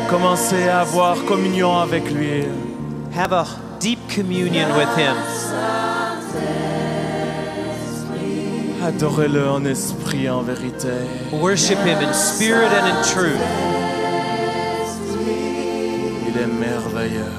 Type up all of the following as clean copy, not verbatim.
Commencez à avoir communion avec lui. Have a deep communion with Him. Adorez-le en esprit et en vérité. Worship Him in spirit and in truth. Il est merveilleux.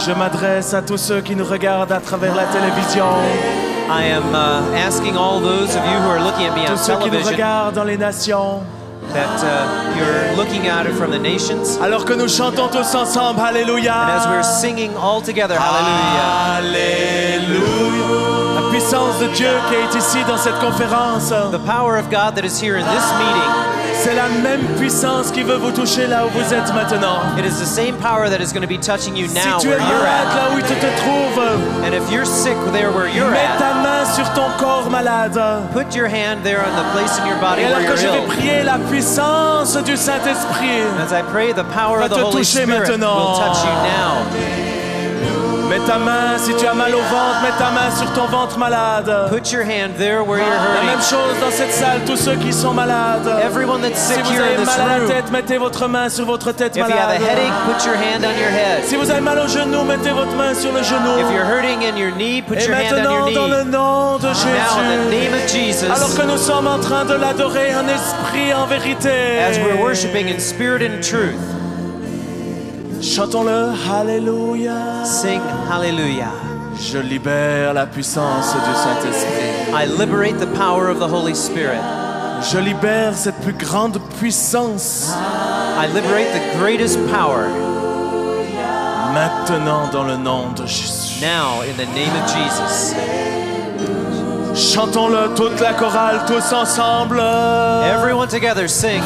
Je m'adresse à tous ceux qui nous regardent à travers la télévision. I am asking all those of you who are looking at me on Tous ceux qui nous television regardent dans les nations. that you're looking at it from the nations. Alors que nous chantons tous ensemble, Alléluia. And as we're singing all together, hallelujah. Alléluia. La puissance de Dieu qui est ici dans cette conférence, The power of God that is here in this meeting, c'est la même puissance qui veut vous toucher là où vous êtes maintenant. it is the same power that is going to be touching you Si now tu where es you're malade at. là où tu te trouves, And if you're sick there where you're mets at, ta main sur ton corps malade. put your hand there on the place in your body Et where alors que you're je vais ill. prier, la puissance du Saint-Esprit As I pray, the power va of the te Holy toucher Spirit maintenant. will touch you now. Mets ta main, si tu as mal au ventre, mets ta main sur ton ventre malade. Put your hand there where you're La même hurting. chose dans cette salle, tous ceux qui sont malades. Everyone that's Si sick vous here in avez this mal à la room, tête, mettez votre main sur votre tête if you have a malade. headache, put your hand on your head. Si vous avez mal au genou, mettez votre main sur le genou. If you're hurting in your knee, put Et your hand on maintenant, your dans le knee. nom de Now, in the Jésus, name of Jesus, alors que nous sommes en train de l'adorer en esprit, en vérité, as we're worshiping in spirit and truth, chantons-le, Alléluia. sing hallelujah. Je libère la puissance du Saint-Esprit. I liberate the power of the Holy Spirit. Je libère cette plus grande puissance I liberate the greatest power maintenant dans le nom de Jésus. now in the name of Jesus. Chantons-le toute la chorale, tous ensemble, Everyone together sing.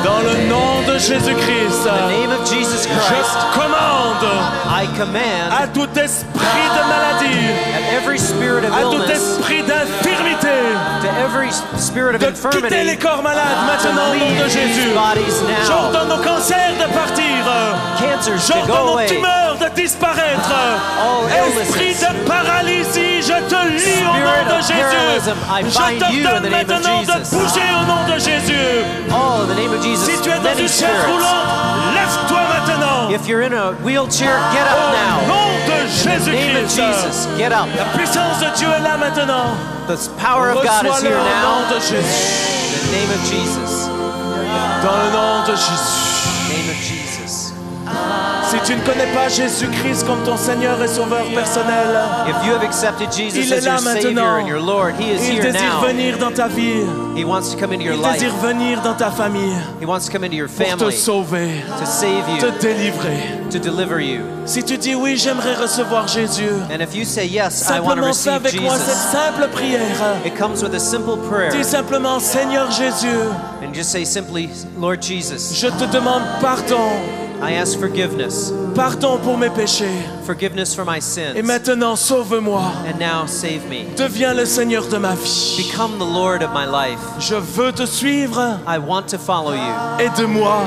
dans le nom de Jésus-Christ. In the name of Jesus Christ, Je commande I command à tout esprit de maladie, at every spirit of à tout illness, esprit d'infirmité, to every spirit of de quitter les infirmity, corps malades maintenant au nom de leave these Jésus. bodies now. J'ordonne aux cancers de partir. Cancers to go J'ordonne aux away. tumeurs de disparaître. All Esprit illnesses. de paralysie, je te lie au nom Spirit de of Jésus. parallelism, I Je bind you in t'ordonne the name of maintenant de Jesus. bouger au nom de Jésus. All in the name of Jesus. Si tu es dans Many une chaise spirits. roulante, lève-toi maintenant. If you're in a wheelchair, get up Au now. nom de In the name of Jésus-Christ. Jesus, get up. La puissance de Dieu est là maintenant. The power of God is Reçois-le here au nom now. de Jésus. In the name of Jesus. Dans le nom de Jésus. Name of Jesus. Si tu ne connais pas Jésus-Christ comme ton Seigneur et Sauveur personnel, If you have accepted Jesus Il est as your là Savior maintenant. and your Lord, He is il here désire now. venir dans ta vie. He wants to come into your Il life. désire venir dans ta famille He wants to come into your pour te family sauver, to save te you, délivrer. to deliver you. Si tu dis oui, j'aimerais recevoir Jésus, And if you say, yes, I want to simplement fais receive avec moi cette Jesus, simple prière. it comes with a simple prayer. Dis simplement, Seigneur Jésus, And just say simply, Lord Jesus, je te demande pardon. I ask forgiveness. Pardon pour mes péchés. Forgiveness for my Et sins. maintenant, sauve-moi. And now save me. Deviens le Seigneur de ma vie. Become the Lord of my life. Je veux te suivre. I want to follow you. Aide-moi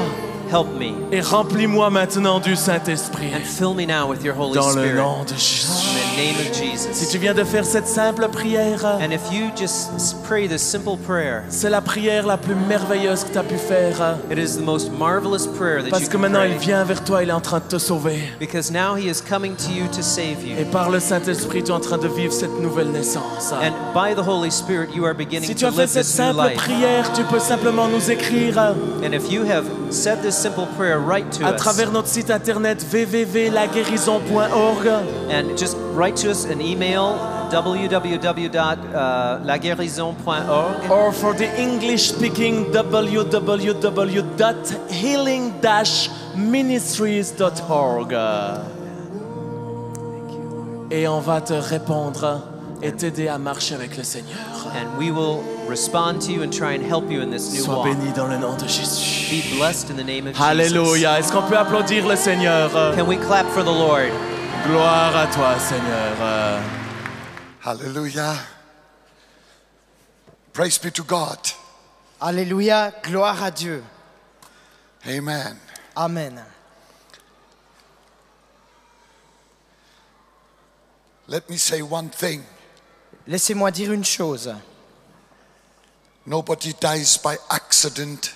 Help me. et remplis-moi maintenant du Saint-Esprit. And fill me now with your Holy Dans le Spirit. nom de Jésus. In the name of Si Jesus. tu viens de faire cette simple prière, And if you just pray this simple prayer, c'est la prière la plus merveilleuse que tu as pu faire. it is the most marvelous prayer that Parce you que can maintenant, il pray. vient vers toi, il est en train de te sauver. Because now He is coming to you to save Et you. par le Saint-Esprit, tu es en train de vivre cette nouvelle naissance. And by the Holy Spirit, you are beginning Si tu to as fait live cette this new simple life. prière, tu peux simplement nous écrire And if you have said this simple prayer, write to à us. travers notre site internet www.laguérison.org And just write to us an email, www.laguérison.org. or for the English speaking www.healing-ministries.org. Et on va te répondre et t'aider à marcher avec le Seigneur. And we will respond to you and try and help you in this new Sois walk. béni dans le nom de Jésus. Be blessed in the name of Jesus. Alléluia. Est-ce qu'on peut applaudir le Seigneur? Can we clap for the Lord? Gloire à toi, Seigneur. Hallelujah. Praise be to God. Alléluia, gloire à Dieu. Amen. Amen. Let me say one thing. Laissez-moi dire une chose. Nobody dies by accident.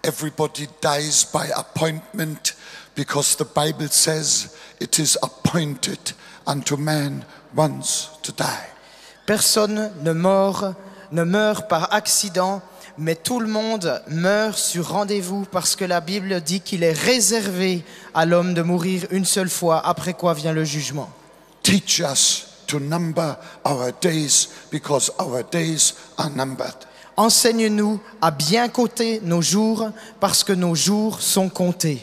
Everybody dies by appointment, because the Bible says it is appointed unto man once to die. Personne ne meurt par accident, mais tout le monde meurt sur rendez-vous parce que la Bible dit qu'il est réservé à l'homme de mourir une seule fois, après quoi vient le jugement. Teach us to number our days, because our days are numbered. Enseigne-nous à bien compter nos jours parce que nos jours sont comptés.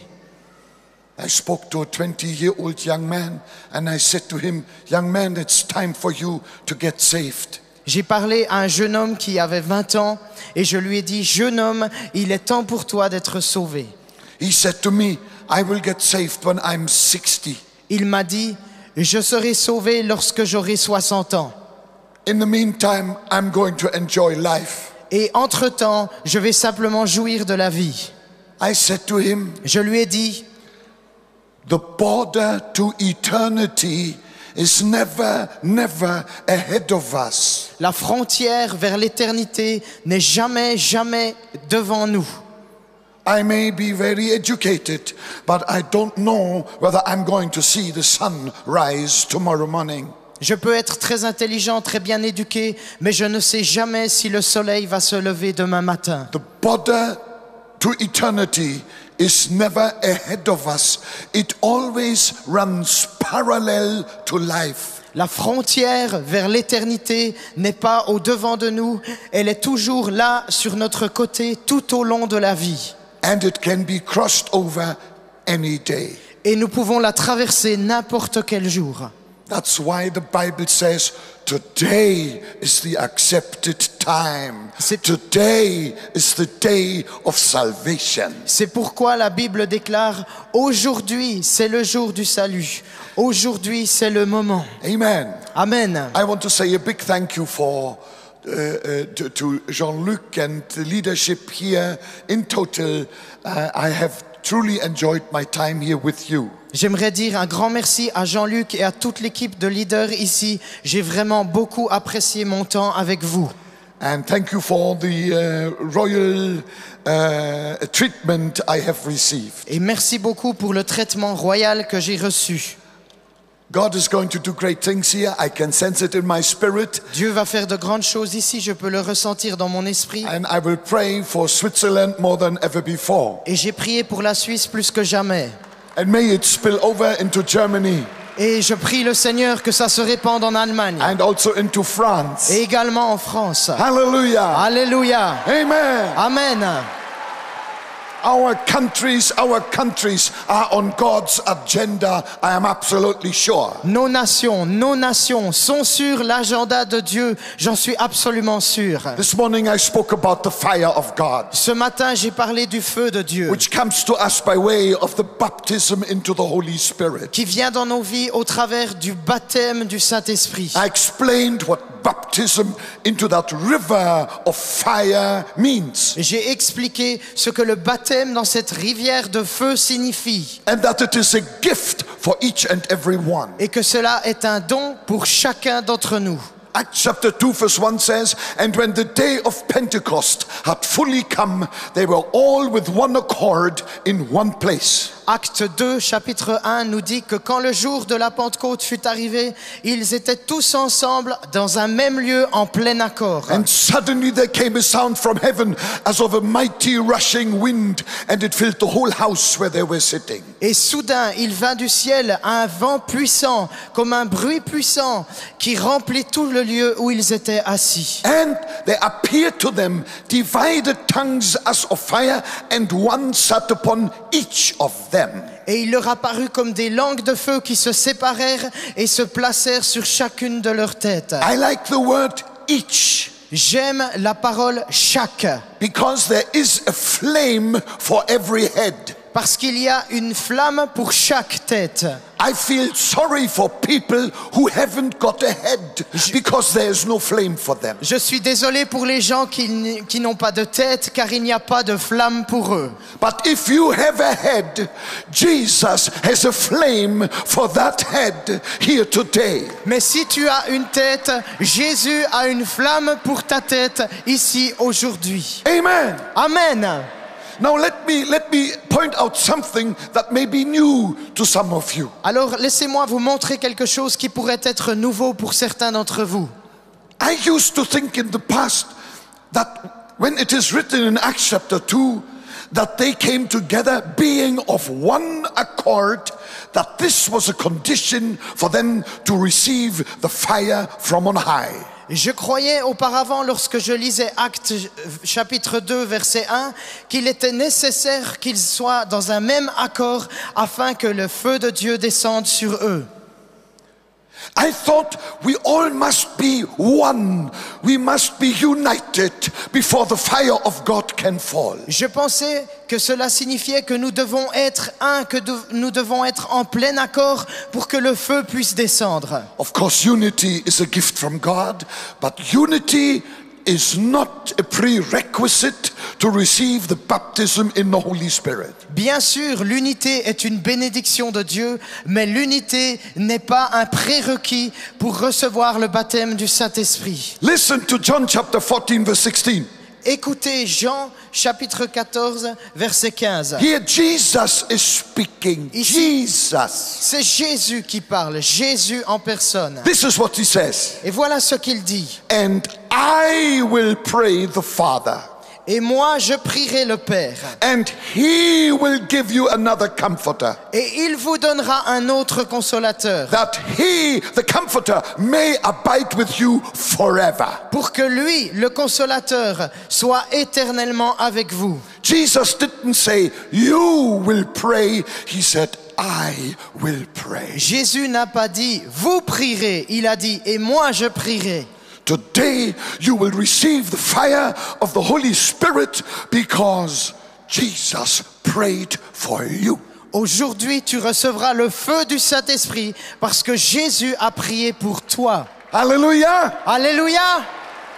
I spoke to a 20-year-old young man and I said to him, young man, it's time for you to get saved. J'ai parlé à un jeune homme qui avait 20 ans et je lui ai dit, jeune homme, il est temps pour toi d'être sauvé. He said to me, I will get saved when I'm 60. Il m'a dit, je serai sauvé lorsque j'aurai 60 ans. In the meantime, I'm going to enjoy life. Et entre-temps, je vais simplement jouir de la vie. I said to him, Je lui ai dit, the border to eternity is never ahead of us. la frontière vers l'éternité n'est jamais devant nous. I may be very educated, but I don't know whether I'm going to see the sun rise tomorrow morning. Je peux être très intelligent, très bien éduqué, mais je ne sais jamais si le soleil va se lever demain matin. The border to eternity is never ahead of us. It always runs parallel to life. La frontière vers l'éternité n'est pas au-devant de nous, elle est toujours là sur notre côté tout au long de la vie. And it can be crossed over any day. Et nous pouvons la traverser n'importe quel jour. That's why the Bible says today is the accepted time. Today is the day of salvation. C'est pourquoi la Bible déclare « Aujourd'hui, c'est le jour du salut. Aujourd'hui, c'est le moment. Amen. » Amen. I want to say a big thank you to Jean-Luc and the leadership here. In total, I have truly enjoyed my time here with you. J'aimerais dire un grand merci à Jean-Luc et à toute l'équipe de leaders ici. J'ai vraiment beaucoup apprécié mon temps avec vous. And thank you for the royal treatment I have received. Et merci beaucoup pour le traitement royal que j'ai reçu. God is going to do great things here. I can sense it in my spirit. Dieu va faire de grandes choses ici, je peux le ressentir dans mon esprit. And I will pray for Switzerland more than ever before. Et j'ai prié pour la Suisse plus que jamais. And may it spill over into Germany. Et je prie le Seigneur que ça se répande en Allemagne. And also into France. Et également en France. Hallelujah. Alléluia. Amen. Amen. Our countries are on God's agenda, I am absolutely sure. Nos nations sont sur l'agenda de Dieu, j'en suis absolument sûr. This morning I spoke about the fire of God, Ce matin, j'ai parlé du feu de Dieu which comes to us by way of the baptism into the Holy Spirit. qui vient dans nos vies au travers du baptême du Saint-Esprit. I explained what baptism into that river of fire means. J'ai expliqué ce que le baptême dans cette rivière de feu signifie. And that it is a gift for each and every one. Et que cela est un don pour chacun d'entre nous. Acts chapter 2 verse 1 says, and when the day of Pentecost had fully come, they were all with one accord in one place. Acte 2, chapitre 1 nous dit que quand le jour de la Pentecôte fut arrivé, ils étaient tous ensemble dans un même lieu en plein accord. And suddenly there came a sound from heaven as of a mighty rushing wind, and it filled the whole house where they were sitting. Et soudain, il vint du ciel un vent puissant, comme un bruit puissant, qui remplit tout le lieu où ils étaient assis. And there appeared to them divided tongues as of fire, and one sat upon each of them. Et il leur apparut comme des langues de feu qui se séparèrent et se placèrent sur chacune de leurs têtes. I like the word each. J'aime la parole chaque. Because there is a flame for every head. Parce qu'il y a une flamme pour chaque tête. I feel sorry for people who haven't got a head because there is no flame for them. Je suis désolé pour les gens qui n'ont pas de tête, car il n'y a pas de flamme pour eux. But if you have a head, Jesus has a flame for that head here today. Mais si tu as une tête, Jésus a une flamme pour ta tête ici aujourd'hui. Amen. Amen. Now let me point out something that may be new to some of you. Alors laissez-moi vous montrer quelque chose qui pourrait être nouveau pour certains d'entre vous. I used to think in the past that when it is written in Acts chapter 2 that they came together being of one accord, that this was a condition for them to receive the fire from on high. Je croyais auparavant, lorsque je lisais Actes chapitre 2 verset 1, qu'il était nécessaire qu'ils soient dans un même accord afin que le feu de Dieu descende sur eux. I thought we all must be one. We must be united before the fire of God can fall. Je pensais que cela signifiait que nous devons être un, que nous devons être en plein accord pour que le feu puisse descendre. Of course, unity is a gift from God, but unity is not a prerequisite to receive the baptism in the Holy Spirit. Bien sûr, l'unité est une bénédiction de Dieu, mais l'unité n'est pas un prérequis pour recevoir le baptême du Saint-Esprit. Listen to John chapter 14 verse 16. Écoutez Jean chapitre 14 verset 15. Here Jesus is speaking. Ici, Jesus. c'est Jésus qui parle, Jésus en personne. This is what he says. Et voilà ce qu'il dit. And I will pray the Father. Et moi, je prierai le Père. And he will give you another comforter. Et il vous donnera un autre consolateur. That he, the comforter, may abide with you forever. Pour que lui, le consolateur, soit éternellement avec vous. Jesus didn't say, you will pray. He said, I will pray. Jésus n'a pas dit, vous prierez. Il a dit, et moi je prierai. Today you will receive the fire of the Holy Spirit because Jesus prayed for you. Aujourd'hui, tu recevras le feu du Saint-Esprit parce que Jésus a prié pour toi. Hallelujah. Alléluia.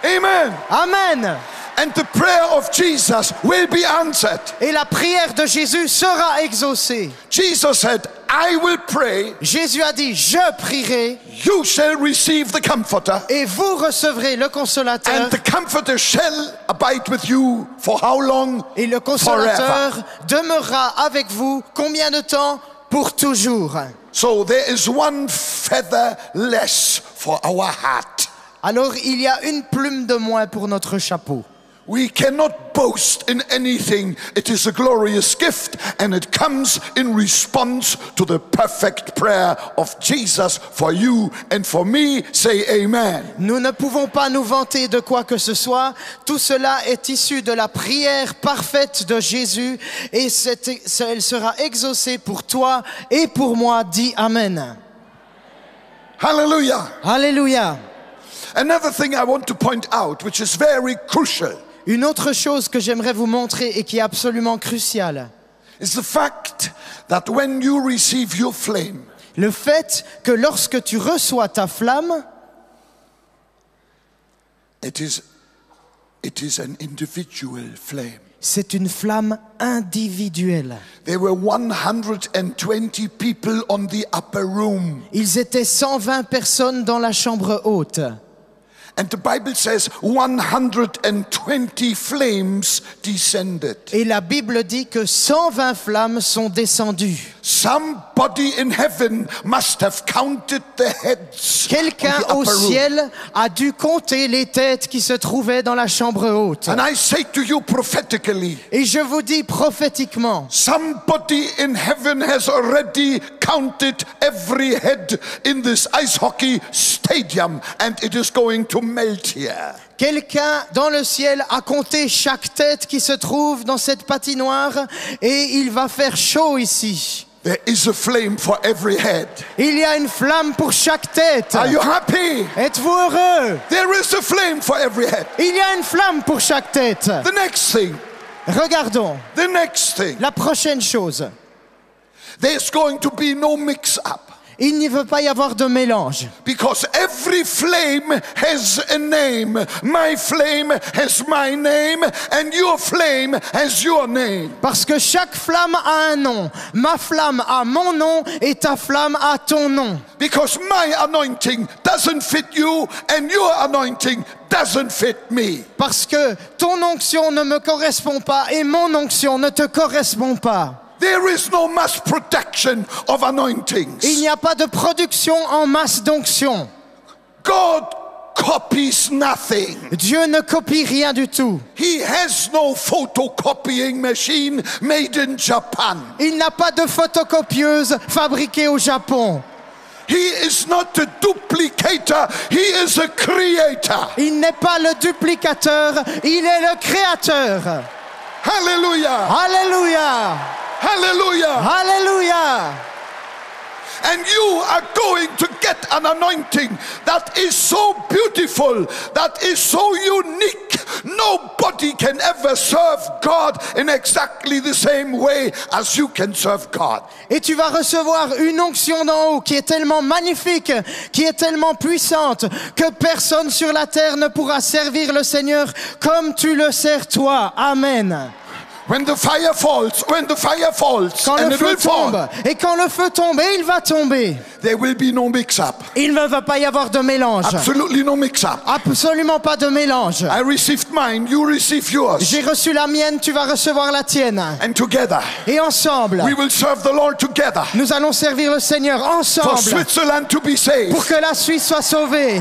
Amen. Amen. And the prayer of Jesus will be answered. Et la prière de Jésus sera exaucée. Jesus said, I will pray. Jésus a dit, je prierai. You shall receive the comforter. Et vous recevrez le consolateur. And the comforter shall abide with you for how long? Et le consolateur Forever. demeurera avec vous combien de temps? Pour toujours. So there is one feather less for our hat. Alors il y a une plume de moins pour notre chapeau. We cannot boast in anything. It is a glorious gift and it comes in response to the perfect prayer of Jesus for you and for me. Say amen. Nous ne pouvons pas nous vanter de quoi que ce soit. Tout cela est issu de la prière parfaite de Jésus et elle sera exaucée pour toi et pour moi. Dis amen. Hallelujah. Alléluia. Another thing I want to point out, which is very crucial, Une autre chose que j'aimerais vous montrer et qui est absolument cruciale, is the fact that when you receive your flame, le fait que lorsque tu reçois ta flamme, it is an individual flame. c'est une flamme individuelle. There were 120 people on the upper room. Ils étaient 120 personnes dans la chambre haute. And the Bible says 120 flames descended. Et la Bible dit que 120 flammes sont descendues. Somebody in heaven must have counted the heads. Quelqu'un on the au upper room. ciel a dû compter les têtes qui se trouvaient dans la chambre haute. And I say to you prophetically, Et je vous dis prophétiquement, somebody in heaven has already counted every head in this ice hockey stadium and it is going to melt here. quelqu'un dans le ciel a compté chaque tête qui se trouve dans cette patinoire et il va faire chaud ici. There is a flame for every head. Il y a une flamme pour chaque tête. Are you happy? Êtes-vous heureux? There is a flame for every head. Il y a une flamme pour chaque tête. The next thing, Regardons The next thing, la prochaine chose. there's going to be no mix-up. Il n'y veut pas y avoir de mélange. Because every flame has a name. My flame has my name, and your flame has your name. Parce que chaque flamme a un nom. Ma flamme a mon nom et ta flamme a ton nom. Because my anointing doesn't fit you, and your anointing doesn't fit me. Parce que ton onction ne me correspond pas et mon onction ne te correspond pas. There is no mass production of anointings. Il n'y a pas de production en masse d'onction. God copies nothing. Dieu ne copie rien du tout. He has no photocopying machine made in Japan. Il n'a pas de photocopieuse fabriquée au Japon. He is not a duplicator, he is a creator. Il n'est pas le duplicateur, il est le créateur. Hallelujah. Alléluia. Hallelujah. Alléluia. And you are going to get an anointing that is so beautiful, that is so unique. Nobody can ever serve God in exactly the same way as you can serve God. Et tu vas recevoir une onction d'en haut qui est tellement magnifique, qui est tellement puissante, que personne sur la terre ne pourra servir le Seigneur comme tu le sers toi. Amen. When the fire falls, Quand and le it feu will fall, tombe, et quand le feu tombe, et il va tomber, there will be no mix-up. il ne va pas y avoir de mélange. Absolutely no mix-up. Absolument pas de mélange. I received mine, you receive yours. J'ai reçu la mienne, tu vas recevoir la tienne. And together, Et ensemble, we will serve the Lord together. nous allons servir le Seigneur For ensemble Switzerland to be saved. pour que la Suisse soit sauvée.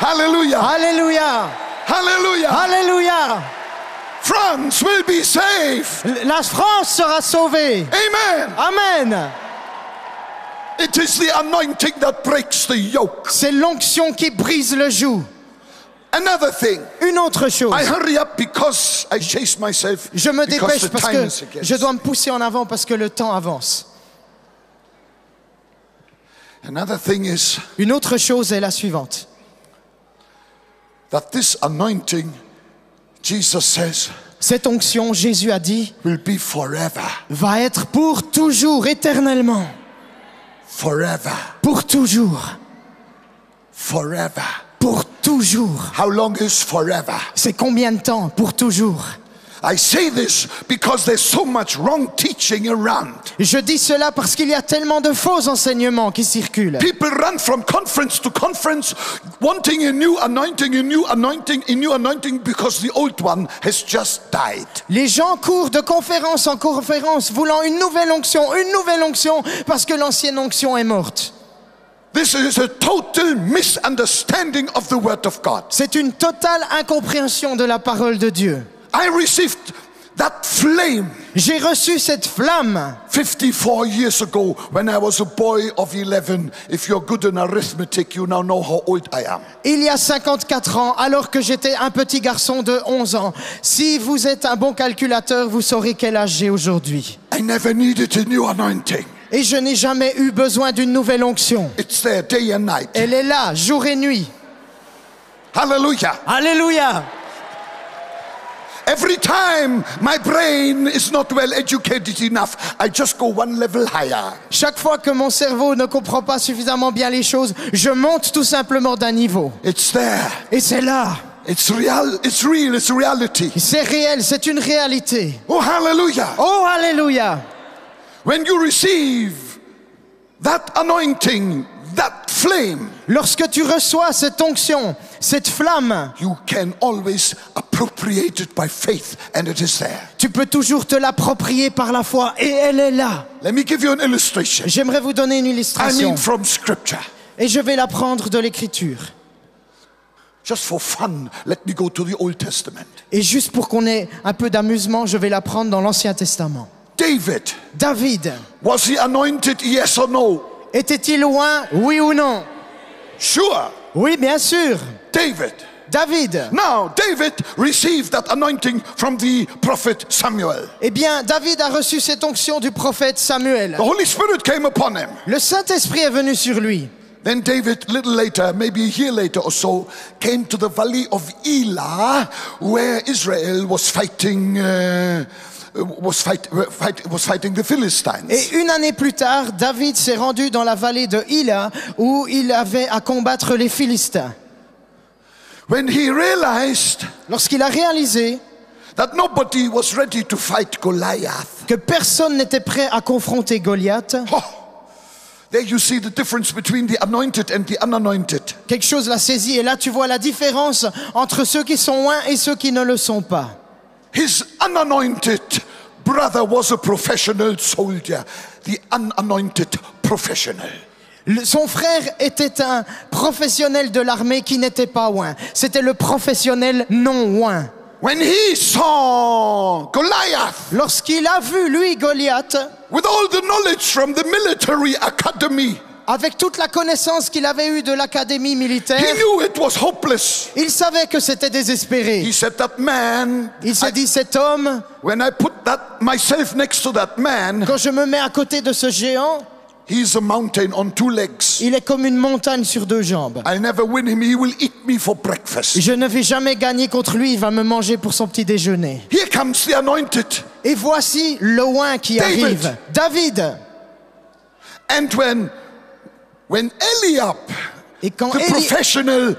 Hallelujah. Alléluia. Hallelujah. Alléluia. France will be saved. La France sera sauvée. Amen. Amen. It is the anointing that breaks the yoke. C'est l'onction qui brise le joug. Another thing. Une autre chose. I hurry up because I chase myself. Je me because dépêche the parce time que is against. je dois me pousser en avant parce que le temps avance. Another thing is Une autre chose est la suivante. that this anointing, Jesus says, Cette onction, Jésus a dit, will be forever. va être pour toujours, éternellement. Forever. Pour toujours. Forever. Pour toujours. How long is forever? C'est combien de temps? Pour toujours. I say this because there's so much wrong teaching around. Je dis cela parce qu'il y a tellement de faux enseignements qui circulent. People run from conference to conference wanting a new anointing, a new anointing, a new anointing because the old one has just died. Les gens courent de conférence en conférence voulant une nouvelle onction parce que l'ancienne onction est morte. This is a total misunderstanding of the word of God. C'est une totale incompréhension de la parole de Dieu. I received that flame J'ai reçu cette flamme 54 years ago when I was a boy of 11. If you're good in arithmetic, you now know how old I am. il y a 54 ans, alors que j'étais un petit garçon de 11 ans. Si vous êtes un bon calculateur, vous saurez quel âge j'ai aujourd'hui. I never needed a new anointing. Et je n'ai jamais eu besoin d'une nouvelle onction. It's there day and night. Elle est là, jour et nuit. Hallelujah. Alléluia! Every time my brain is not well educated enough, I just go one level higher. Chaque fois que mon cerveau ne comprend pas suffisamment bien les choses, je monte tout simplement d'un niveau. It's there. Et c'est là. It's real. It's real. It's reality. C'est réel, c'est une réalité. Oh, hallelujah. Oh, alléluia! When you receive that anointing, that flame, Lorsque tu reçois cette onction, cette flamme, you can always appropriate it by faith, and it is there. tu peux toujours te l'approprier par la foi et elle est là. Let me give you an illustration. J'aimerais vous donner une I illustration mean from scripture. et je vais la prendre de l'Écriture. Just for fun, let me go to the Old Testament. Et juste pour qu'on ait un peu d'amusement, je vais la prendre dans l'Ancien Testament. David, was he anointed, yes or no? était-il loin, oui ou non? Sure. Oui, bien sûr. David. Now, David received that anointing from the prophet Samuel. Eh bien, David a reçu cette onction du prophète Samuel. The Holy Spirit came upon him. Le Saint-Esprit est venu sur lui. Then David, a little later, maybe a year later or so, came to the valley of Elah, where Israel was fighting the Philistines. Et une année plus tard, David s'est rendu dans la vallée de Hila où il avait à combattre les Philistins. When he realized Lorsqu'il a réalisé that nobody was ready to fight Goliath, que personne n'était prêt à confronter Goliath, oh, there you see the difference between the anointed and the unanointed. quelque chose l'a saisi. Et là, tu vois la différence entre ceux qui sont loin et ceux qui ne le sont pas. His unanointed brother was a professional soldier, the unanointed professional. Son frère était un professionnel de l'armée qui n'était pas loin. C'était le professionnel non loin. When he saw Goliath, Lorsqu'il a vu, lui, Goliath, with all the knowledge from the military academy, avec toute la connaissance qu'il avait eue de l'académie militaire, he knew it was hopeless. il savait que c'était désespéré. He said, that man, Il s'est dit, cet homme, when I put myself next to that man, quand je me mets à côté de ce géant, he's a mountain on two legs. il est comme une montagne sur deux jambes. I'll never win him. He will eat me for breakfast. Je ne vais jamais gagner contre lui, il va me manger pour son petit déjeuner. Here comes the anointed. Et voici le oint qui David. arrive. David. And when Eliab, Et quand, the professional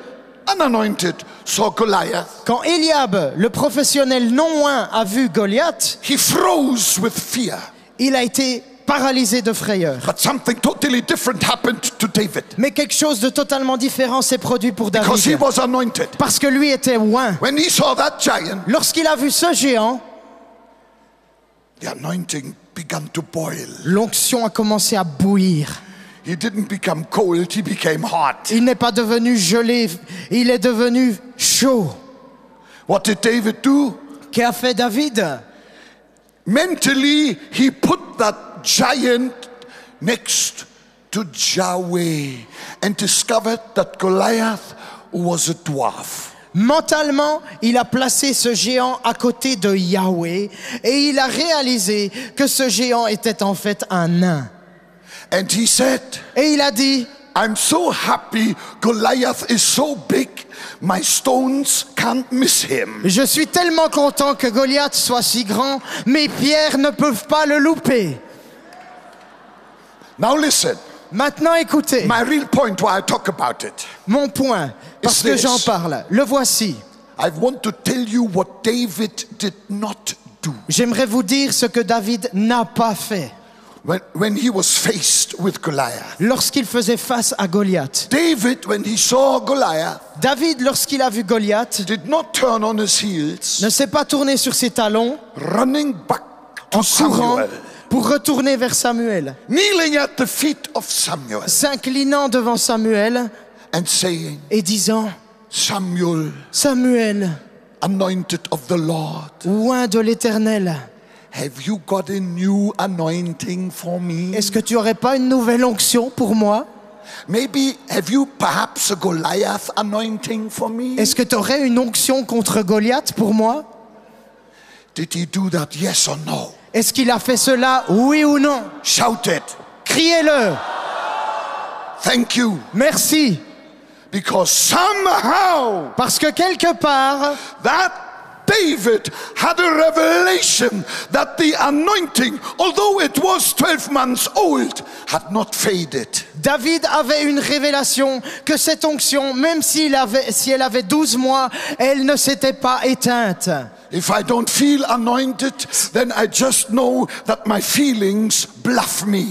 unanointed, saw Goliath, quand Eliab, le professionnel non loin, a vu Goliath, he froze with fear. il a été paralysé de frayeur. But something totally different happened to David. Mais quelque chose de totalement différent s'est produit pour Because he David. was anointed. Parce que lui était loin. When he saw that giant, Lorsqu'il a vu ce géant, the anointing began to boil. l'onction a commencé à bouillir. He didn't become cold, he became hot. Il n'est pas devenu gelé, il est devenu chaud. What did David do? Qu'a fait David? Mentally, he put that giant next to Yahweh and discovered that Goliath was a dwarf. Mentalement, il a placé ce géant à côté de Yahweh et il a réalisé que ce géant était en fait un nain. And he said, Et il a dit, I'm so happy Goliath is so big, my stones can't miss him. je suis tellement content que Goliath soit si grand, mes pierres ne peuvent pas le louper. Now listen, Maintenant écoutez, my real point why I talk about it. mon point, parce que this. j'en parle, le voici. I want to tell you what David did not do J'aimerais vous dire ce que David n'a pas fait when he was faced with Goliath. lorsqu'il faisait face à Goliath. David, when he saw Goliath, David, lorsqu'il a vu Goliath, did not turn on his heels, ne s'est pas tourné sur ses talons running back to en courant Samuel, pour retourner vers Samuel, kneeling at the feet of Samuel s'inclinant devant Samuel and saying, et disant, Samuel, Samuel, anointed of the Lord, oint de l'Éternel, have you got a new anointing for me? est-ce que tu n'aurais pas une nouvelle onction pour moi? Maybe have you perhaps a Goliath anointing for me? Est-ce que tu aurais une onction contre Goliath pour moi? Did he do that? Yes or no? Est-ce qu'il a fait cela, oui ou non? Shout it. Criez-le. Thank you. Merci. Because somehow Parce que quelque part, that David had a revelation that the anointing, although it was 12 months old, had not faded. David avait une révélation que cette onction, même si elle avait 12 mois, elle ne s'était pas éteinte. If I don't feel anointed, then I just know that my feelings bluff me.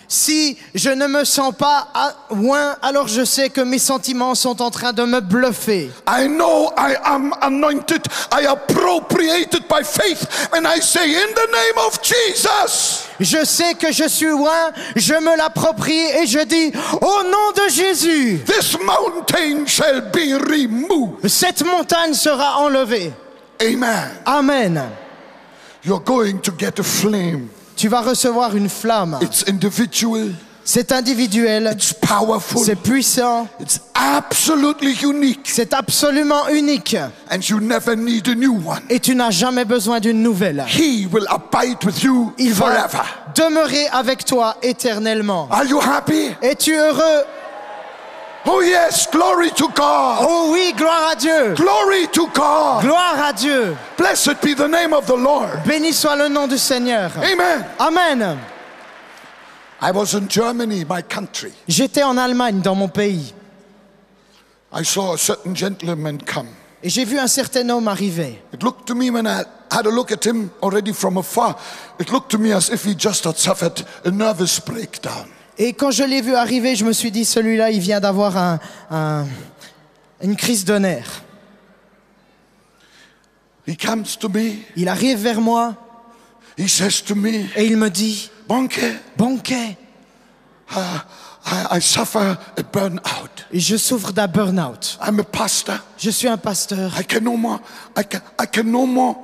Si je ne me sens pas loin, alors je sais que mes sentiments sont en train de me bluffer. I know I am anointed. I appropriate it by faith and I say in the name of Jesus. Je sais que je suis loin, je me l'approprie et je dis au nom de Jésus, This mountain shall be removed. cette montagne sera enlevée. Amen. Amen. You're going to get a flame. Tu vas recevoir une flamme. It's individual. C'est individuel, It's powerful. c'est puissant, It's absolutely unique. c'est absolument unique. And you never need a new one. Et tu n'as jamais besoin d'une nouvelle. He will abide with you Il va forever. demeurer avec toi éternellement. Are you happy? Es-tu heureux? Oh yes, glory to God. Oh oui, gloire à Dieu. Glory to God. Gloire à Dieu. Blessed be the name of the Lord. Béni soit le nom du Seigneur. Amen. Amen. I was in Germany, my country. J'étais en Allemagne, dans mon pays. I saw a certain gentleman come. Et j'ai vu un certain homme arriver. It looked to me when I had a look at him already from afar, it looked to me as if he just had suffered a nervous breakdown. Et quand je l'ai vu arriver, je me suis dit, celui-là, il vient d'avoir une crise de nerfs. He comes to me, Il arrive vers moi he says to me, et il me dit, Bonke, Bonke, I suffer a burnout. je souffre d'un burn-out. I'm a pastor. Je suis un pasteur. I can no more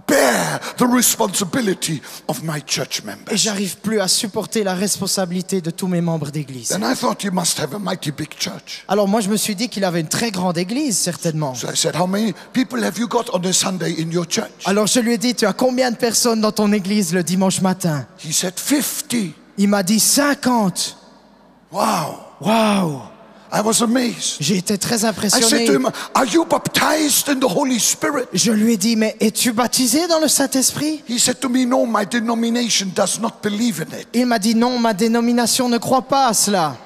bear the responsibility of my church Et members. j'arrive plus à supporter la responsabilité de tous mes membres d'église. Then I thought he must have a mighty big church. Alors moi, je me suis dit qu'il avait une très grande église, certainement. So I said, how many people have you got on a Sunday in your church? Alors je lui ai dit, tu as combien de personnes dans ton église le dimanche matin? He said, 50. Il m'a dit 50. Wow. Waouh! I was amazed. J'ai été très I said impressionné. to him, are you baptized in the Holy Spirit? Je lui ai dit, mais es-tu baptisé dans le Saint-Esprit? He said to me, no, my denomination does not believe in it. Il m'a dit, non, ma dénomination ne croit pas à cela.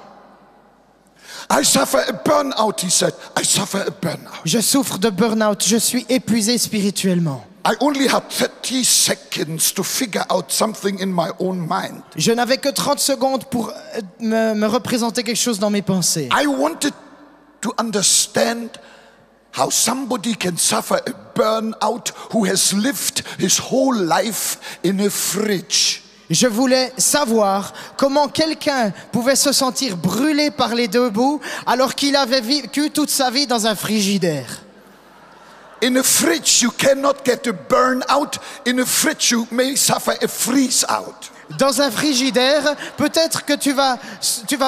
I suffer a burnout, he said. I suffer a burnout. Je souffre de burn-out, je suis épuisé spirituellement. I only had 30 seconds to figure out something in my own mind. Je n'avais que 30 secondes pour me représenter quelque chose dans mes pensées. I wanted to understand how somebody can suffer a burnout who has lived his whole life in a fridge. Je voulais savoir comment quelqu'un pouvait se sentir brûlé par les deux bouts alors qu'il avait vécu toute sa vie dans un frigidaire. In a fridge, you cannot get a burnout. In a fridge, you may suffer a freeze out. Dans un frigidaire, peut-être que tu vas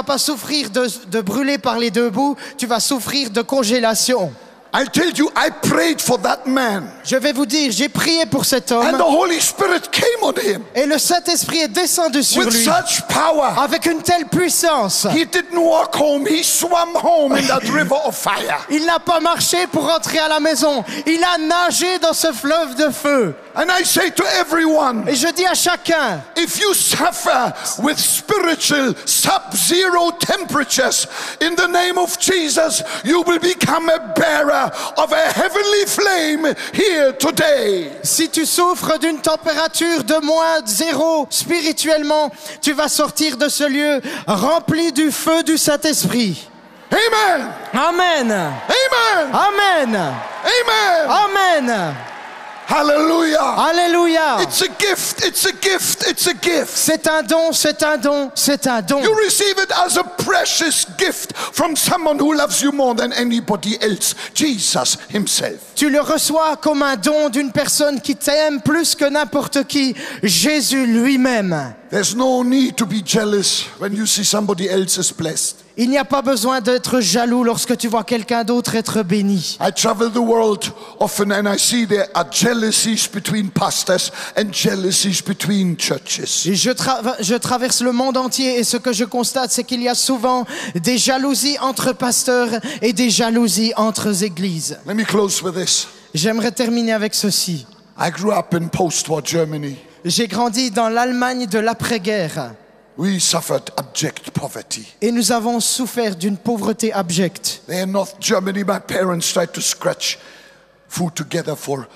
pas souffrir de brûler par les deux bouts, tu vas souffrir de congélation. I'll tell you, I prayed for that man. Je vais vous dire, j'ai prié pour cet And homme the Holy Spirit came on him et le Saint-Esprit est descendu sur with lui such power. avec une telle puissance. He didn't walk home, he swam home in that river of fire. Il n'a pas marché pour rentrer à la maison, il a nagé dans ce fleuve de feu. And I say to everyone, Et je dis à chacun, if you suffer with spiritual sub-zero temperatures, in the name of Jesus, you will become a bearer of a heavenly flame here today. si tu souffres d'une température de moins 0 spirituellement, tu vas sortir de ce lieu rempli du feu du Saint-Esprit. Amen. Amen. Amen. Amen. Amen. Amen. Hallelujah. Alléluia. It's a gift. It's a gift. It's a gift. C'est un don, c'est un don, c'est un don. You receive it as a precious gift from someone who loves you more than anybody else, Jesus himself. Tu le reçois comme un don d'une personne qui t'aime plus que n'importe qui, Jésus lui-même. There's no need to be jealous when you see somebody else is blessed. Il n'y a pas besoin d'être jaloux lorsque tu vois quelqu'un d'autre être béni. I travel the world often and I see there are jealousies between pastors and jealousies between churches. Et je traverse le monde entier et ce que je constate, c'est qu'il y a souvent des jalousies entre pasteurs et des jalousies entre églises. Let me close with this. J'aimerais terminer avec ceci. I grew up in post-war Germany. J'ai grandi dans l'Allemagne de l'après-guerre We suffered abject poverty. et nous avons souffert d'une pauvreté abjecte. There in North Germany, my parents tried to scratch food together for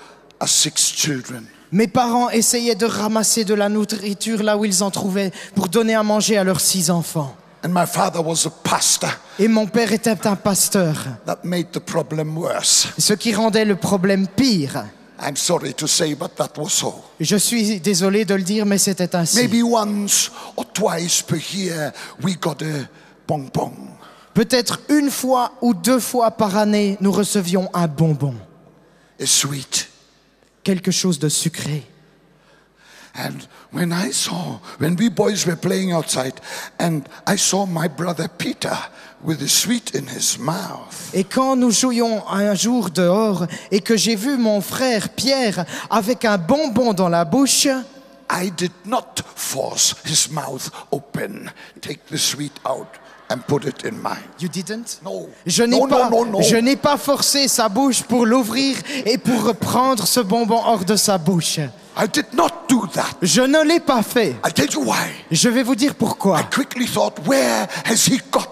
us 6 children. Mes parents essayaient de ramasser de la nourriture là où ils en trouvaient pour donner à manger à leurs 6 enfants. And my father was a pastor. Et mon père était un pasteur, That made the problem worse. ce qui rendait le problème pire. I'm sorry to say, but that was so. Je suis désolé de le dire, mais c'était ainsi. Maybe once or twice per year, we got a bonbon. Peut-être une fois ou 2 fois par année, nous recevions un bonbon, A sweet. quelque chose de sucré. And when we boys were playing outside, and I saw my brother Peter with a sweet in his mouth. Et quand nous jouions un jour dehors et que j'ai vu mon frère Pierre avec un bonbon dans la bouche, I did not force his mouth open, take the sweet out. and put it in mine. You didn't? No. Je n'ai No, pas, no, no, no. je n'ai pas forcé sa bouche pour l'ouvrir et pour prendre ce bonbon hors de sa bouche. I did not do that. Je ne l'ai pas fait. I tell you why. Je vais vous dire pourquoi. I quickly thought, where has he got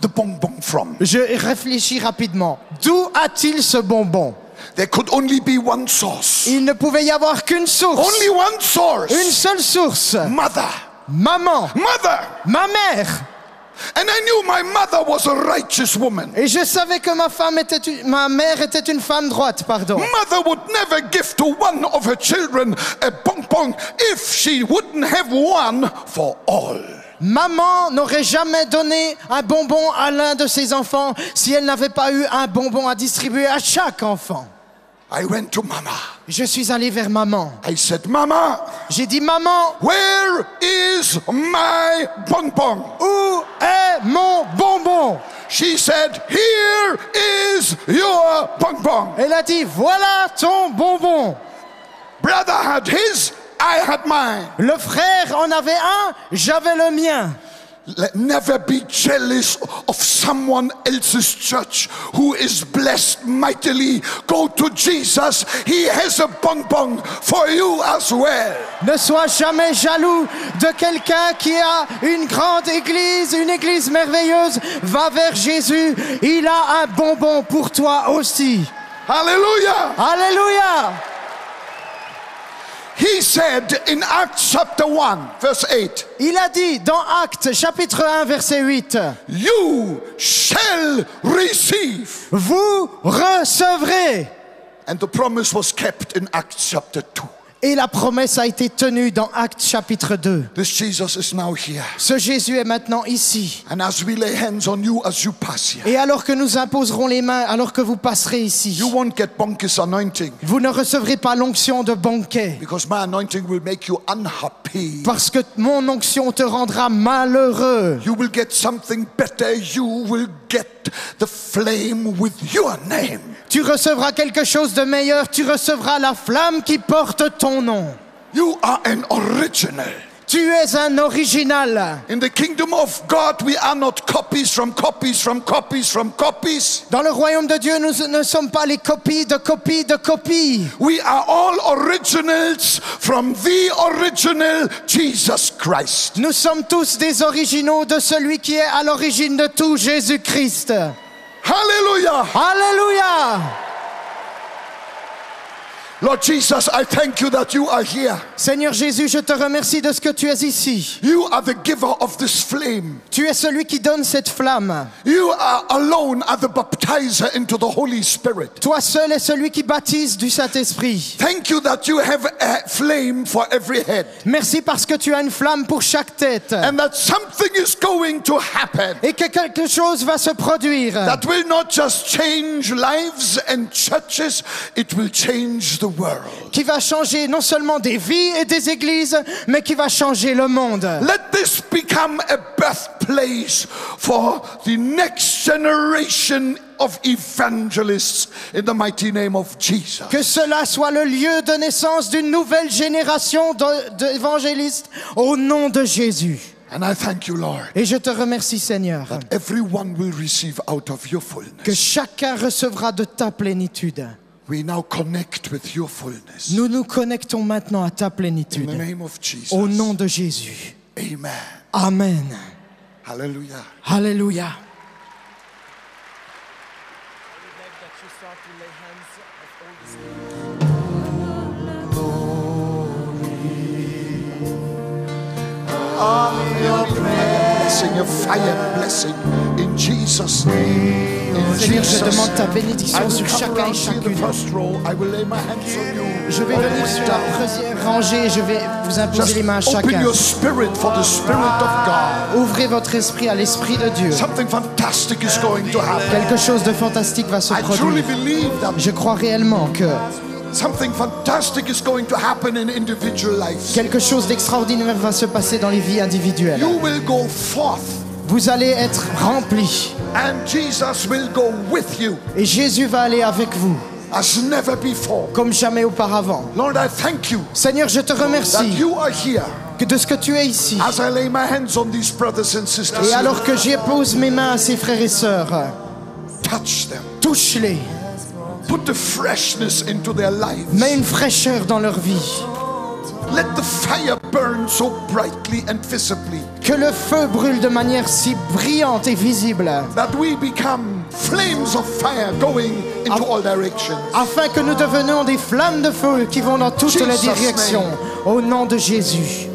the bonbon from? Je réfléchis rapidement. D'où a-t-il ce bonbon? There could only be one source. Il ne pouvait y avoir qu'une source. Only one source. Une seule source. Mother. Maman. Mother. Ma mère. And I knew my mother was a righteous woman. Et je savais que ma mère était une femme droite, pardon. Mother would never give to one of her children a bonbon if she wouldn't have one for all. Maman n'aurait jamais donné un bonbon à l'un de ses enfants si elle n'avait pas eu un bonbon à distribuer à chaque enfant. I went to Mama. Je suis allé vers maman. I said, Mama, J'ai dit, maman, where is my bonbon? où est mon bonbon? She said, here is your bonbon. Elle a dit, voilà ton bonbon. Brother had his, I had mine. Le frère en avait un, j'avais le mien. Let never be jealous of someone else's church who is blessed mightily. Go to Jesus. He has a bonbon for you as well. Ne sois jamais jaloux de quelqu'un qui a une grande église, une église merveilleuse. Va vers Jésus, il a un bonbon pour toi aussi. Hallelujah. Alléluia. He said in Acts chapter 1 verse 8, Il a dit dans Actes chapitre 1 verset 8, you shall receive. vous recevrez. And the promise was kept in Acts chapter 2. Et la promesse a été tenue dans Actes chapitre 2. This Jesus is now here. Ce Jésus est maintenant ici. And as we lay hands on you as you pass here, Et alors que nous imposerons les mains, alors que vous passerez ici, you won't get Bonke's anointing, vous ne recevrez pas l'onction de banquet. because my anointing will make you unhappy. Parce que mon onction te rendra malheureux. You will get something better. You will get the flame with your name. Tu recevras quelque chose de meilleur. Tu recevras la flamme qui porte ton nom. You are an original. Tu es un original. In the kingdom of God, we are not copies from copies from copies from copies. Dans le royaume de Dieu, nous ne sommes pas les copies de copies de copies. We are all originals from the original Jesus Christ. Nous sommes tous des originaux de celui qui est à l'origine de tout, Jésus-Christ. Hallelujah. Alléluia. Lord Jesus, I thank you that you are here. Seigneur Jésus, je te remercie de ce que tu es ici. You are the giver of this flame. Tu es celui qui donne cette flamme. You are alone are the baptizer into the Holy Spirit. Toi seul es celui qui baptise du Saint-Esprit. Thank you that you have a flame for every head. Merci parce que tu as une flamme pour chaque tête. And that something is going to happen Et que quelque chose va se produire. that will not just change lives and churches, it will change the world. Qui va changer non seulement des vies et des églises, mais qui va changer le monde. Let this become a birthplace for the next generation of evangelists in the mighty name of Jesus. Que cela soit le lieu de naissance d'une nouvelle génération d'évangélistes au nom de Jésus. And I thank you, Lord, Et je te remercie, Seigneur, that everyone will receive out of your que fullness. chacun recevra de ta plénitude. We now connect with your fullness. Nous nous connectons maintenant à ta In the plénitude. name of Jesus. Au nom de Jésus. Amen. Amen. Hallelujah. Alléluia. Blessing, your fire blessing in Jesus' name. In Seigneur, je Jesus' demande ta I bénédiction will sur come chacun et around to you, the chacune. first row. I will lay my hands on you. Je vais venir sur la première rangée et je vais vous imposer les mains à Just open chacun. your spirit for the Spirit of God. Ouvrez votre esprit à l'Esprit de Dieu. Something fantastic is going to happen. Quelque chose de fantastique va se I truly produire. believe that Je crois réellement que something fantastic is going to happen in individual lives. quelque chose d'extraordinaire va se passer dans les vies individuelles. You will go forth Vous allez être remplis and Jesus will go with you. et Jésus va aller avec vous. as never before. comme jamais auparavant. Lord, I thank you Seigneur, je te that remercie you are here. de ce que tu es ici. As I lay my hands on these brothers and sisters, Et alors que j'épose mes mains à ces frères et sœurs, touch them. touche-les, Put the freshness into their lives. mets une fraîcheur dans leur vie. Let the fire burn so brightly and visibly Que le feu brûle de manière si brillante et visible, that we become flames of fire going into all directions. afin que nous devenions des flammes de feu qui vont dans toutes les Jesus' directions. Au nom de Jésus.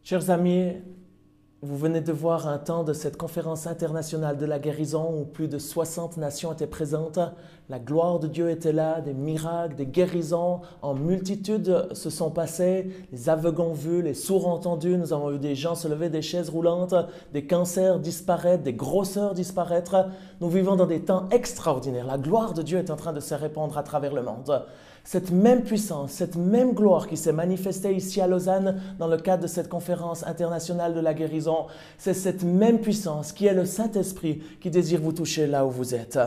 Chers amis, vous venez de voir un temps de cette conférence internationale de la guérison où plus de 60 nations étaient présentes. La gloire de Dieu était là, des miracles, des guérisons en multitude se sont passés. Les aveugles ont vu, les sourds ont entendu. Nous avons vu des gens se lever des chaises roulantes, des cancers disparaître, des grosseurs disparaître. Nous vivons dans des temps extraordinaires. La gloire de Dieu est en train de se répandre à travers le monde. Cette même puissance, cette même gloire qui s'est manifestée ici à Lausanne dans le cadre de cette conférence internationale de la guérison, c'est cette même puissance qui est le Saint-Esprit qui désire vous toucher là où vous êtes.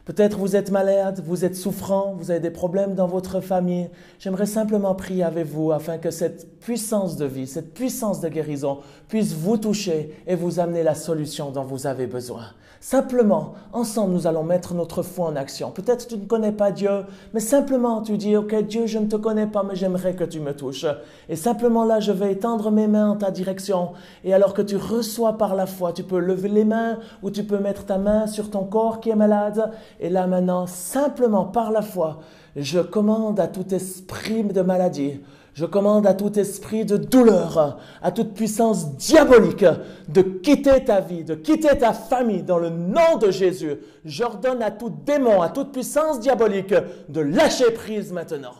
Peut-être vous êtes malade, vous êtes souffrant, vous avez des problèmes dans votre famille. J'aimerais simplement prier avec vous afin que cette puissance de vie, cette puissance de guérison puisse vous toucher et vous amener la solution dont vous avez besoin. Simplement, ensemble, nous allons mettre notre foi en action. Peut-être tu ne connais pas Dieu, mais simplement tu dis, ok Dieu, je ne te connais pas, mais j'aimerais que tu me touches. Et simplement là, je vais étendre mes mains en ta direction. Et alors que tu reçois par la foi, tu peux lever les mains ou tu peux mettre ta main sur ton corps qui est malade. Et là maintenant, simplement par la foi, je commande à tout esprit de maladie, je commande à tout esprit de douleur, à toute puissance diabolique de quitter ta vie, de quitter ta famille dans le nom de Jésus. J'ordonne à tout démon, à toute puissance diabolique de lâcher prise maintenant.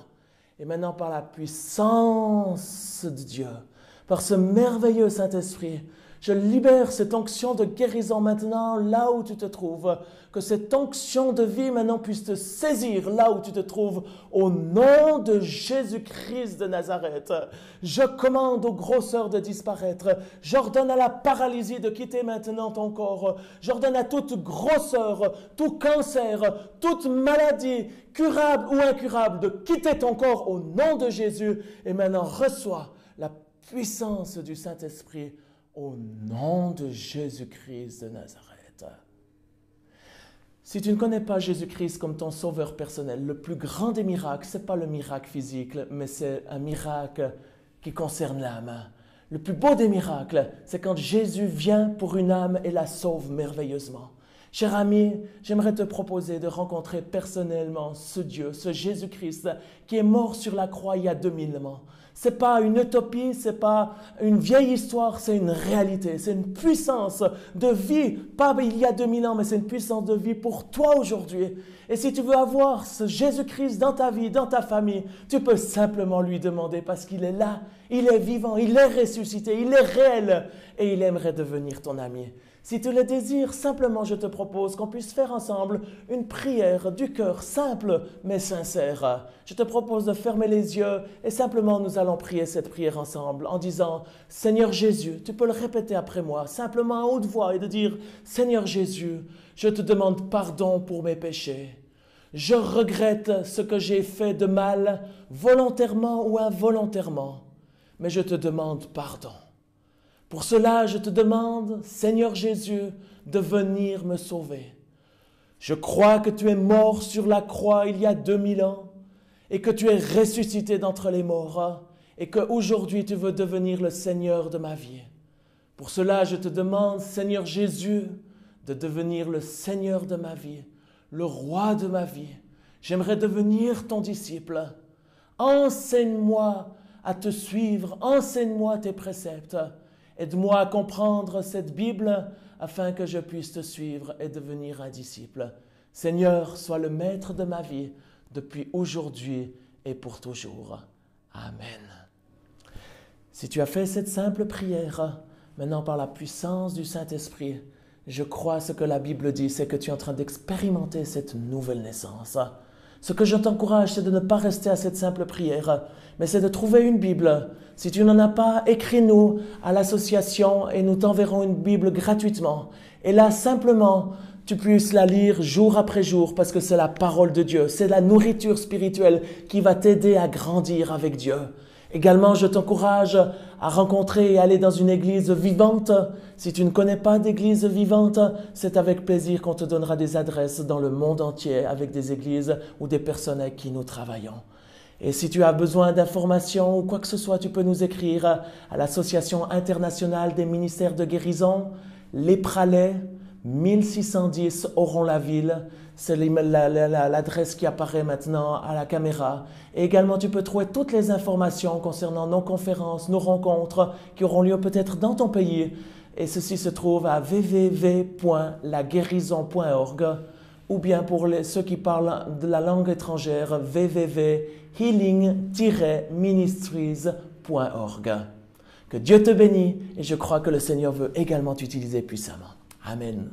Et maintenant par la puissance de Dieu, par ce merveilleux Saint-Esprit, Je libère cette onction de guérison maintenant là où tu te trouves. Que cette onction de vie maintenant puisse te saisir là où tu te trouves. Au nom de Jésus-Christ de Nazareth, je commande aux grosseurs de disparaître. J'ordonne à la paralysie de quitter maintenant ton corps. J'ordonne à toute grosseur, tout cancer, toute maladie, curable ou incurable, de quitter ton corps au nom de Jésus. Et maintenant, reçois la puissance du Saint-Esprit au nom de Jésus-Christ de Nazareth. Si tu ne connais pas Jésus-Christ comme ton sauveur personnel, le plus grand des miracles, ce n'est pas le miracle physique, mais c'est un miracle qui concerne l'âme. Le plus beau des miracles, c'est quand Jésus vient pour une âme et la sauve merveilleusement. Cher ami, j'aimerais te proposer de rencontrer personnellement ce Dieu, ce Jésus-Christ, qui est mort sur la croix il y a 2000 ans. Ce n'est pas une utopie, ce n'est pas une vieille histoire, c'est une réalité, c'est une puissance de vie, pas il y a 2000 ans, mais c'est une puissance de vie pour toi aujourd'hui. Et si tu veux avoir ce Jésus-Christ dans ta vie, dans ta famille, tu peux simplement lui demander parce qu'il est là, il est vivant, il est ressuscité, il est réel et il aimerait devenir ton ami. Si tu le désires, simplement je te propose qu'on puisse faire ensemble une prière du cœur simple mais sincère. Je te propose de fermer les yeux et simplement nous allons prier cette prière ensemble en disant « Seigneur Jésus », tu peux le répéter après moi, simplement à haute voix et de dire « Seigneur Jésus, je te demande pardon pour mes péchés. Je regrette ce que j'ai fait de mal, volontairement ou involontairement, mais je te demande pardon. Pour cela, je te demande, Seigneur Jésus, de venir me sauver. Je crois que tu es mort sur la croix il y a 2000 ans et que tu es ressuscité d'entre les morts et qu'aujourd'hui tu veux devenir le Seigneur de ma vie. Pour cela, je te demande, Seigneur Jésus, de devenir le Seigneur de ma vie, le roi de ma vie. J'aimerais devenir ton disciple. Enseigne-moi à te suivre, enseigne-moi tes préceptes. Aide-moi à comprendre cette Bible afin que je puisse te suivre et devenir un disciple. Seigneur, sois le maître de ma vie depuis aujourd'hui et pour toujours. Amen. Si tu as fait cette simple prière, maintenant par la puissance du Saint-Esprit, je crois ce que la Bible dit, c'est que tu es en train d'expérimenter cette nouvelle naissance. Ce que je t'encourage, c'est de ne pas rester à cette simple prière, mais c'est de trouver une Bible. Si tu n'en as pas, écris-nous à l'association et nous t'enverrons une Bible gratuitement. Et là, simplement, tu puisses la lire jour après jour parce que c'est la parole de Dieu. C'est la nourriture spirituelle qui va t'aider à grandir avec Dieu. Également, je t'encourage à rencontrer et aller dans une église vivante. Si tu ne connais pas d'église vivante, c'est avec plaisir qu'on te donnera des adresses dans le monde entier avec des églises ou des personnes avec qui nous travaillons. Et si tu as besoin d'informations ou quoi que ce soit, tu peux nous écrire à l'Association internationale des ministères de guérison, Les Pralais, 1610 Oron-la-Ville. C'est l'adresse qui apparaît maintenant à la caméra. Et également, tu peux trouver toutes les informations concernant nos conférences, nos rencontres qui auront lieu peut-être dans ton pays. Et ceci se trouve à www.laguérison.org ou bien pour ceux qui parlent de la langue étrangère, www.healing-ministries.org. Que Dieu te bénisse et je crois que le Seigneur veut également t'utiliser puissamment. Amen.